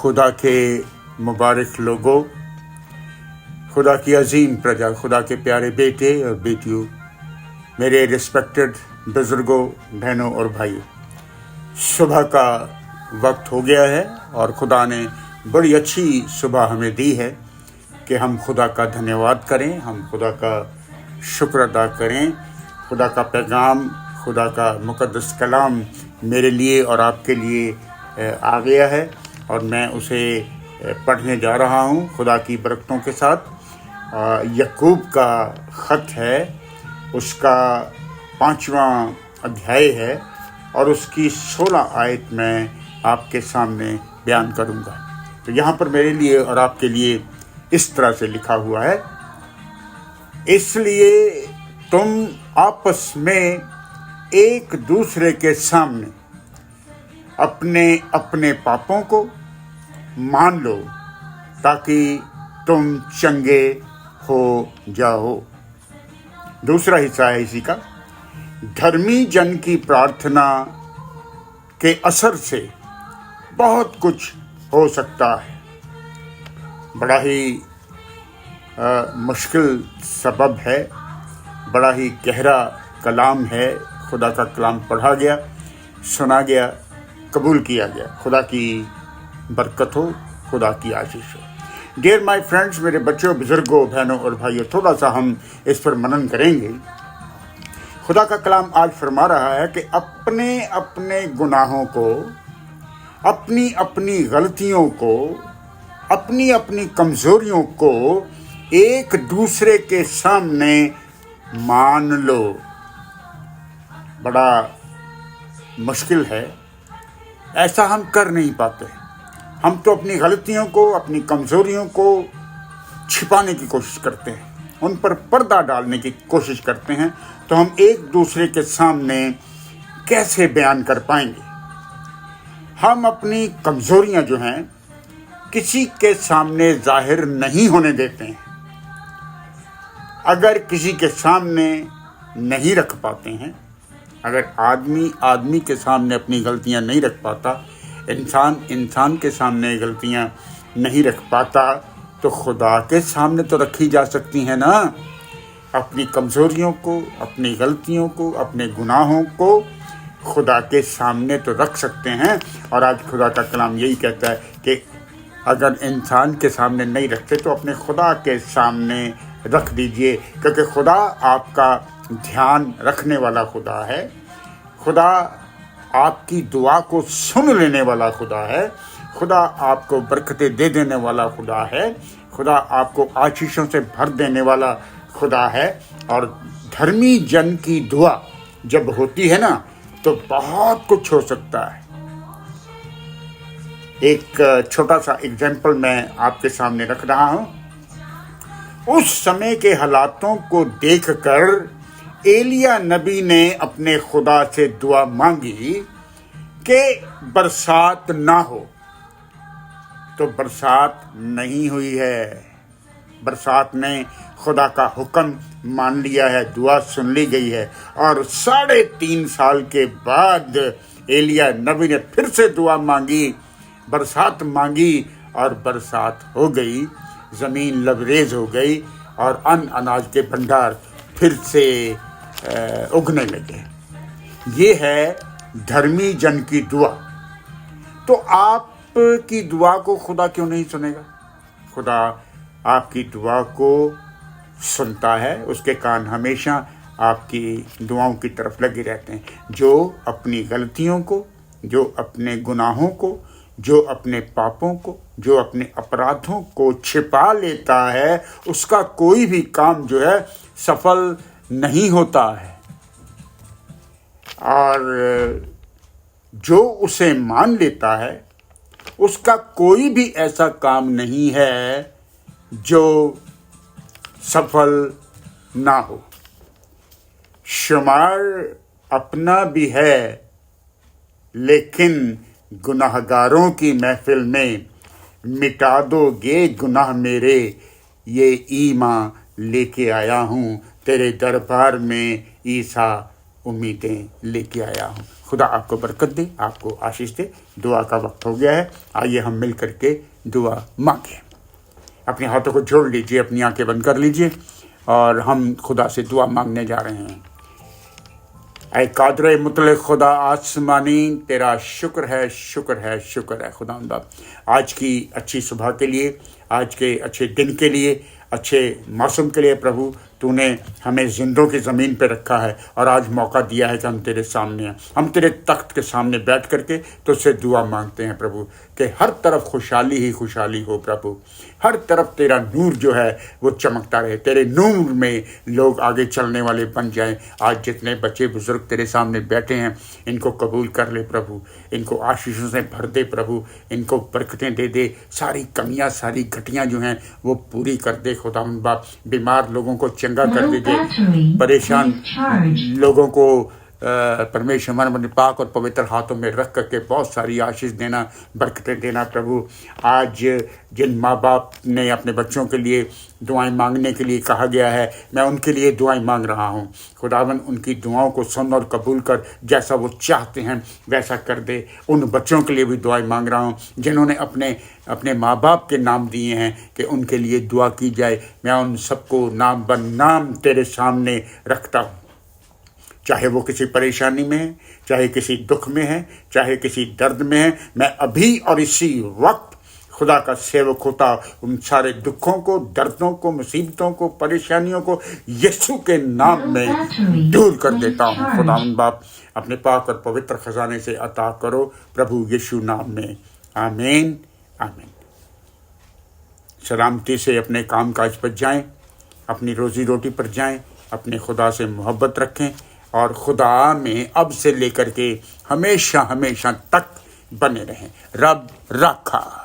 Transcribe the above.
खुदा के मुबारक लोगों, खुदा की अजीम प्रजा, खुदा के प्यारे बेटे और बेटियों, मेरे रिस्पेक्टेड बुजुर्गों, बहनों और भाइयों, सुबह का वक्त हो गया है और खुदा ने बड़ी अच्छी सुबह हमें दी है कि हम खुदा का धन्यवाद करें, हम खुदा का शुक्र अदा करें। खुदा का पैगाम, खुदा का मुकद्दस कलाम मेरे लिए और आपके लिए आ गया है और मैं उसे पढ़ने जा रहा हूँ खुदा की बरकतों के साथ। याकूब का ख़त है, उसका 5वां अध्याय है और उसकी 16 आयत मैं आपके सामने बयान करूँगा। तो यहाँ पर मेरे लिए और आपके लिए इस तरह से लिखा हुआ है, इसलिए तुम आपस में एक दूसरे के सामने अपने अपने पापों को मान लो ताकि तुम चंगे हो जाओ। दूसरा हिस्सा है इसी का, धर्मी जन की प्रार्थना के असर से बहुत कुछ हो सकता है। बड़ा ही मुश्किल सबब है, बड़ा ही गहरा कलाम है। खुदा का कलाम पढ़ा गया, सुना गया, कबूल किया गया। खुदा की बरकत हो, खुदा की आशीष हो। डियर माय फ्रेंड्स, मेरे बच्चों, बुजुर्गों, बहनों और भाइयों, थोड़ा सा हम इस पर मनन करेंगे। खुदा का कलाम आज फरमा रहा है कि अपने अपने गुनाहों को, अपनी अपनी गलतियों को, अपनी अपनी कमजोरियों को एक दूसरे के सामने मान लो। बड़ा मुश्किल है, ऐसा हम कर नहीं पाते। हम तो अपनी गलतियों को, अपनी कमजोरियों को छिपाने की कोशिश करते हैं, उन पर पर्दा डालने की कोशिश करते हैं। तो हम एक दूसरे के सामने कैसे बयान कर पाएंगे? हम अपनी कमजोरियां जो हैं किसी के सामने जाहिर नहीं होने देते हैं। अगर किसी के सामने नहीं रख पाते हैं, अगर आदमी के सामने अपनी गलतियां नहीं रख पाता, इंसान के सामने गलतियां नहीं रख पाता, तो खुदा के सामने तो रखी जा सकती हैं ना। अपनी कमजोरियों को, अपनी गलतियों को, अपने गुनाहों को खुदा के सामने तो रख सकते हैं। और आज खुदा का कलाम यही कहता है कि अगर इंसान के सामने नहीं रखते तो अपने खुदा के सामने रख दीजिए, क्योंकि खुदा आपका ध्यान रखने वाला खुदा है। खुदा आपकी दुआ को सुन लेने वाला खुदा है। खुदा आपको बरकतें दे देने वाला खुदा है। खुदा आपको आशीषों से भर देने वाला खुदा है। और धर्मी जन की दुआ जब होती है ना, तो बहुत कुछ हो सकता है। एक छोटा सा एग्जाम्पल मैं आपके सामने रख रहा हूं। उस समय के हालातों को देखकर एलिया नबी ने अपने खुदा से दुआ मांगी कि बरसात ना हो, तो बरसात नहीं हुई है। बरसात ने खुदा का हुक्म मान लिया है, दुआ सुन ली गई है। और 3.5 साल के बाद एलिया नबी ने फिर से दुआ मांगी, बरसात मांगी और बरसात हो गई। ज़मीन लबरेज हो गई और अनाज के भंडार फिर से उगने लगे। ये है धर्मी जन की दुआ। तो आपकी दुआ को खुदा क्यों नहीं सुनेगा? खुदा आपकी दुआ को सुनता है, उसके कान हमेशा आपकी दुआओं की तरफ लगे रहते हैं। जो अपनी गलतियों को, जो अपने गुनाहों को, जो अपने पापों को, जो अपने अपराधों को छिपा लेता है, उसका कोई भी काम जो है सफल नहीं होता है। और जो उसे मान लेता है, उसका कोई भी ऐसा काम नहीं है जो सफल ना हो। शुमार अपना भी है, लेकिन गुनाहगारों की महफिल में मिटा दोगे गुनाह मेरे। ये ईमान लेके आया हूँ तेरे दरबार में, ईसा उम्मीदें लेके आया हूँ। खुदा आपको बरकत दे, आपको आशीष दे। दुआ का वक्त हो गया है, आइए हम मिल करके दुआ मांगे। अपने हाथों को जोड़ लीजिए, अपनी आंखें बंद कर लीजिए और हम खुदा से दुआ मांगने जा रहे हैं। ऐ कादर मुतलक खुदा आसमानी, तेरा शुक्र है, शुक्र है, शुक्र है खुदा। आज की अच्छी सुबह के लिए, आज के अच्छे दिन के लिए, अच्छे मौसम के लिए प्रभु तूने हमें जिंदों की ज़मीन पे रखा है और आज मौका दिया है कि हम तेरे सामने हैं। हम तेरे तख्त के सामने बैठ करके तुझसे दुआ मांगते हैं प्रभु कि हर तरफ खुशहाली ही खुशहाली हो प्रभु। हर तरफ तेरा नूर जो है वो चमकता रहे, तेरे नूर में लोग आगे चलने वाले बन जाएं। आज जितने बच्चे बुजुर्ग तेरे सामने बैठे हैं इनको कबूल कर ले प्रभु, इनको आशीषों से भर दे प्रभु, इनको बरकतें दे दे, सारी कमियां सारी घटियां जो हैं वो पूरी कर दे खुदावंद बाप। बीमार लोगों को चंगा कर दीजिए, परेशान लोगों को परमेश्वर अपने पाक और पवित्र हाथों में रख करके बहुत सारी आशीष देना, बरकतें देना प्रभु। आज जिन माँ बाप ने अपने बच्चों के लिए दुआएं मांगने के लिए कहा गया है, मैं उनके लिए दुआएं मांग रहा हूँ खुदावन। उनकी दुआओं को सुन और कबूल कर, जैसा वो चाहते हैं वैसा कर दे। उन बच्चों के लिए भी दुआएं मांग रहा हूँ जिन्होंने अपने माँ बाप के नाम दिए हैं कि उनके लिए दुआ की जाए। मैं उन सबको नाम ब नाम तेरे सामने रखता हूँ, चाहे वो किसी परेशानी में है, चाहे किसी दुख में है, चाहे किसी दर्द में है। मैं अभी और इसी वक्त खुदा का सेवक होता उन सारे दुखों को, दर्दों को, मुसीबतों को, परेशानियों को यीशु के नाम में दूर कर देता हूँ। खुदावंद बाप अपने पाक और पवित्र खजाने से अता करो प्रभु यीशु नाम में, आमीन आमीन। सलामती से अपने काम काज पर जाएं, अपनी रोजी रोटी पर जाएं, अपने खुदा से मोहब्बत रखें और खुदा में अब से लेकर के हमेशा हमेशा तक बने रहें। रब रखा।